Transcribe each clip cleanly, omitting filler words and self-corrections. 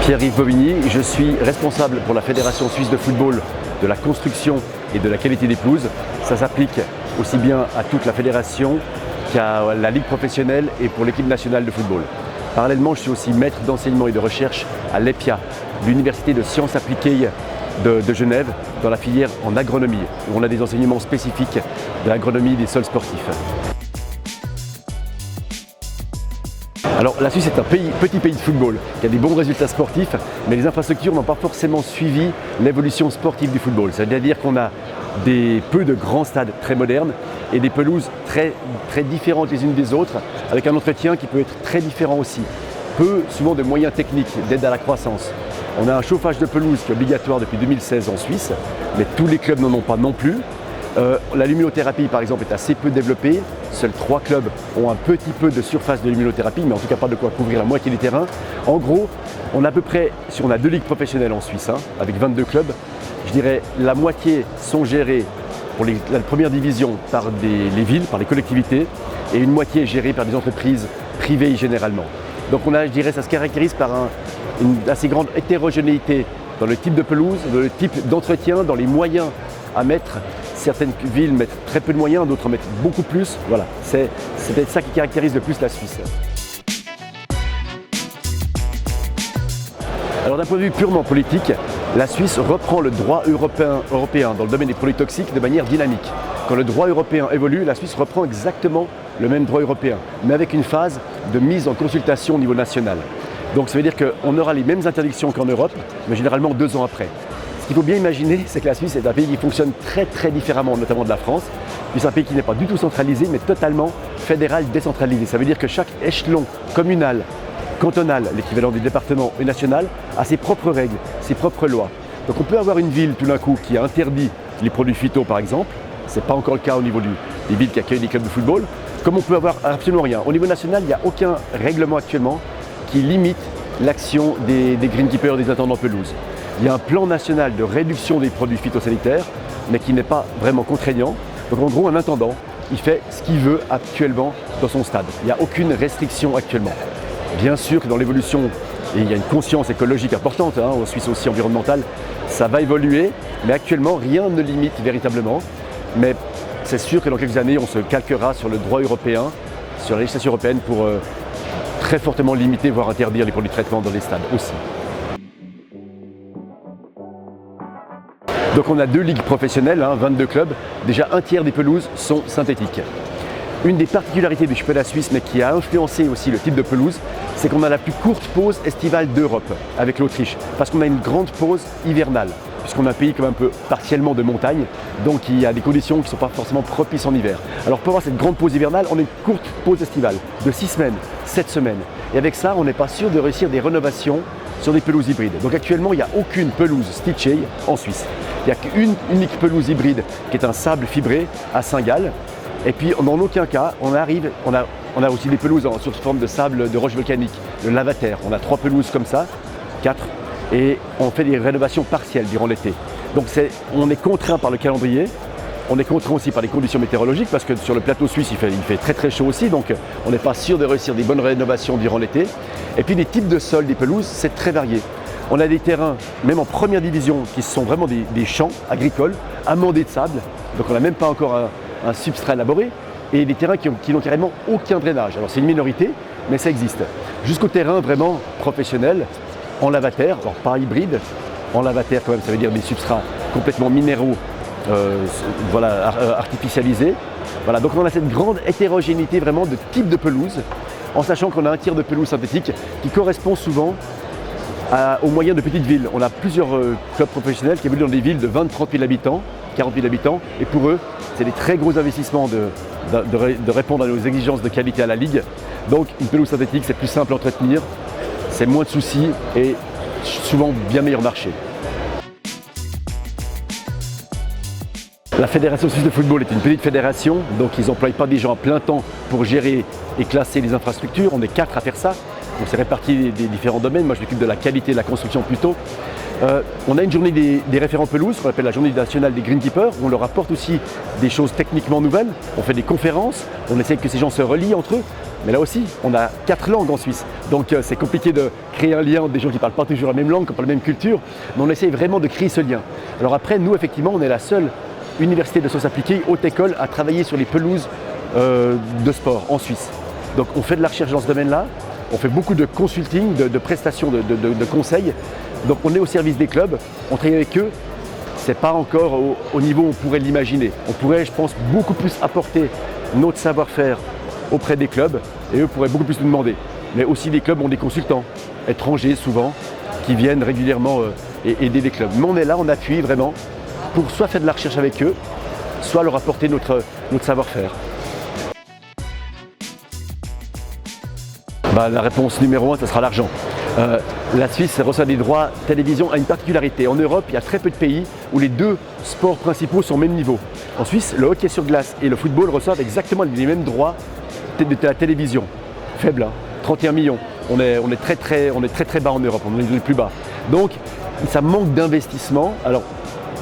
Pierre-Yves Bobigny, je suis responsable pour la Fédération suisse de football de la construction et de la qualité des pelouses. Ça s'applique aussi bien à toute la fédération qu'à la ligue professionnelle et pour l'équipe nationale de football. Parallèlement, je suis aussi maître d'enseignement et de recherche à l'EPIA, l'Université de sciences appliquées de Genève, dans la filière en agronomie, où on a des enseignements spécifiques de l'agronomie des sols sportifs. Alors la Suisse est un petit pays de football qui a des bons résultats sportifs, mais les infrastructures n'ont pas forcément suivi l'évolution sportive du football. C'est-à-dire qu'on a peu de grands stades très modernes et des pelouses très différentes les unes des autres, avec un entretien qui peut être très différent aussi. Peu souvent de moyens techniques d'aide à la croissance. On a un chauffage de pelouse qui est obligatoire depuis 2016 en Suisse, mais tous les clubs n'en ont pas non plus. La luminothérapie par exemple est assez peu développée, seuls 3 clubs ont un petit peu de surface de luminothérapie, mais en tout cas pas de quoi couvrir la moitié des terrains. En gros, on a à peu près, si on a 2 ligues professionnelles en Suisse, avec 22 clubs, je dirais la moitié sont gérés pour la première division par les villes, par les collectivités, et une moitié est gérée par des entreprises privées généralement. Donc on a, je dirais, ça se caractérise par une assez grande hétérogénéité dans le type de pelouse, dans le type d'entretien, dans les moyens à mettre. Certaines villes mettent très peu de moyens, d'autres en mettent beaucoup plus. Voilà, c'est peut-être ça qui caractérise le plus la Suisse. Alors d'un point de vue purement politique, la Suisse reprend le droit européen dans le domaine des produits toxiques de manière dynamique. Quand le droit européen évolue, la Suisse reprend exactement le même droit européen, mais avec une phase de mise en consultation au niveau national. Donc ça veut dire qu'on aura les mêmes interdictions qu'en Europe, mais généralement 2 ans après. Ce qu'il faut bien imaginer, c'est que la Suisse est un pays qui fonctionne très différemment, notamment de la France. Puis c'est un pays qui n'est pas du tout centralisé, mais totalement fédéral décentralisé. Ça veut dire que chaque échelon communal, cantonal, l'équivalent du département et national, a ses propres règles, ses propres lois. Donc on peut avoir une ville tout d'un coup qui a interdit les produits phyto par exemple. Ce n'est pas encore le cas au niveau des villes qui accueillent des clubs de football. Comme on peut avoir absolument rien. Au niveau national, il n'y a aucun règlement actuellement qui limite l'action des greenkeepers, des intendants pelouse. Il y a un plan national de réduction des produits phytosanitaires, mais qui n'est pas vraiment contraignant. Donc en gros, un intendant, il fait ce qu'il veut actuellement dans son stade. Il n'y a aucune restriction actuellement. Bien sûr que dans l'évolution, et il y a une conscience écologique importante, en Suisse aussi environnementale, ça va évoluer, mais actuellement, rien ne limite véritablement. Mais c'est sûr que dans quelques années, on se calquera sur le droit européen, sur la législation européenne pour très fortement limiter, voire interdire les produits de traitement dans les stades aussi. Donc on a 2 ligues professionnelles, 22 clubs. Déjà un tiers des pelouses sont synthétiques. Une des particularités du championnat suisse, mais qui a influencé aussi le type de pelouse, c'est qu'on a la plus courte pause estivale d'Europe avec l'Autriche, parce qu'on a une grande pause hivernale, puisqu'on a un pays comme un peu partiellement de montagne, donc il y a des conditions qui ne sont pas forcément propices en hiver. Alors pour avoir cette grande pause hivernale, on a une courte pause estivale de 6 semaines, 7 semaines. Et avec ça, on n'est pas sûr de réussir des rénovations sur des pelouses hybrides. Donc actuellement, il n'y a aucune pelouse stitchée en Suisse. Il n'y a qu'une unique pelouse hybride qui est un sable fibré à Saint-Gall. Et puis, dans aucun cas, on a aussi des pelouses sur forme de sable de roche volcanique, le lavater. On a 3 pelouses comme ça, 4, et on fait des rénovations partielles durant l'été. Donc on est contraint par le calendrier, on est contraint aussi par les conditions météorologiques, parce que sur le plateau suisse, il fait très chaud aussi, donc on n'est pas sûr de réussir des bonnes rénovations durant l'été. Et puis les types de sols des pelouses, c'est très varié. On a des terrains, même en première division, qui sont vraiment des champs agricoles, amendés de sable, donc on n'a même pas encore un substrat élaboré, et des terrains qui n'ont carrément aucun drainage. Alors c'est une minorité, mais ça existe. Jusqu'au terrain vraiment professionnel, en lavater, alors pas hybride, en lavater quand même, ça veut dire des substrats complètement minéraux, artificialisés. Voilà, donc on a cette grande hétérogénéité vraiment de type de pelouse, en sachant qu'on a un tiers de pelouse synthétique qui correspond souvent aux moyens de petites villes. On a plusieurs clubs professionnels qui évoluent dans des villes de 20-30 000 habitants, 40 000 habitants, et pour eux, c'est des très gros investissements de répondre à nos exigences de qualité à la ligue. Donc une pelouse synthétique, c'est plus simple à entretenir, c'est moins de soucis et souvent bien meilleur marché. La Fédération suisse de football est une petite fédération, donc ils n'emploient pas des gens à plein temps pour gérer et classer les infrastructures. On est 4 à faire ça, on s'est répartis des différents domaines. Moi je m'occupe de la qualité de la construction plutôt. On a une journée des référents pelouse, qu'on appelle la journée nationale des greenkeepers, où on leur apporte aussi des choses techniquement nouvelles. On fait des conférences, on essaie que ces gens se relient entre eux. Mais là aussi, on a 4 langues en Suisse. Donc c'est compliqué de créer un lien entre des gens qui ne parlent pas toujours la même langue, qui n'ont pas la même culture. Mais on essaie vraiment de créer ce lien. Alors après, nous, effectivement, on est la seule université de sciences appliquées, haute école, à travailler sur les pelouses de sport en Suisse. Donc on fait de la recherche dans ce domaine-là. On fait beaucoup de consulting, de prestations, de conseils. Donc on est au service des clubs, on travaille avec eux. Ce n'est pas encore au niveau où on pourrait l'imaginer. On pourrait, je pense, beaucoup plus apporter notre savoir-faire auprès des clubs et eux pourraient beaucoup plus nous demander. Mais aussi les clubs ont des consultants, étrangers souvent, qui viennent régulièrement aider les clubs. Mais on est là, on appuie vraiment pour soit faire de la recherche avec eux, soit leur apporter notre savoir-faire. La réponse numéro 1, ce sera l'argent. La Suisse reçoit des droits télévision à une particularité. En Europe, il y a très peu de pays où les 2 sports principaux sont au même niveau. En Suisse, le hockey sur glace et le football reçoivent exactement les mêmes droits de la télévision. Faible, hein, 31 millions. On est très bas en Europe, on est les plus bas. Donc, ça manque d'investissement. Alors,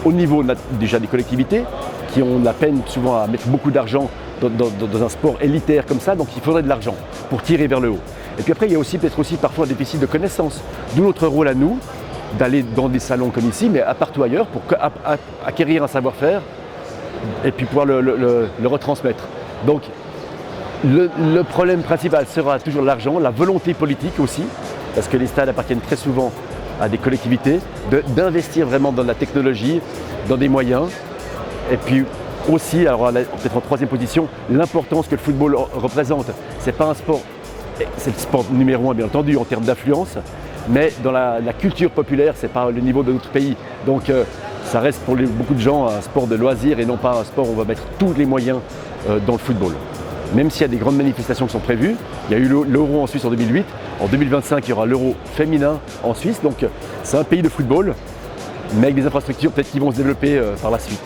au niveau déjà des collectivités, qui ont la peine souvent à mettre beaucoup d'argent dans un sport élitaire comme ça, donc il faudrait de l'argent pour tirer vers le haut. Et puis après, il y a aussi peut-être aussi parfois un déficit de connaissances. D'où notre rôle à nous, d'aller dans des salons comme ici, mais partout ailleurs, pour acquérir un savoir-faire et puis pouvoir le retransmettre. Donc, le problème principal sera toujours l'argent, la volonté politique aussi, parce que les stades appartiennent très souvent à des collectivités, d'investir vraiment dans la technologie, dans des moyens, et puis aussi, alors peut-être en 3e position, l'importance que le football représente. C'est pas un sport, c'est le sport numéro 1 bien entendu en termes d'affluence, mais dans la culture populaire, c'est pas le niveau de notre pays. Donc ça reste pour beaucoup de gens un sport de loisir et non pas un sport où on va mettre tous les moyens dans le football. Même s'il y a des grandes manifestations qui sont prévues, il y a eu l'Euro en Suisse en 2008, en 2025 il y aura l'Euro féminin en Suisse, donc c'est un pays de football, mais avec des infrastructures peut-être qui vont se développer par la suite.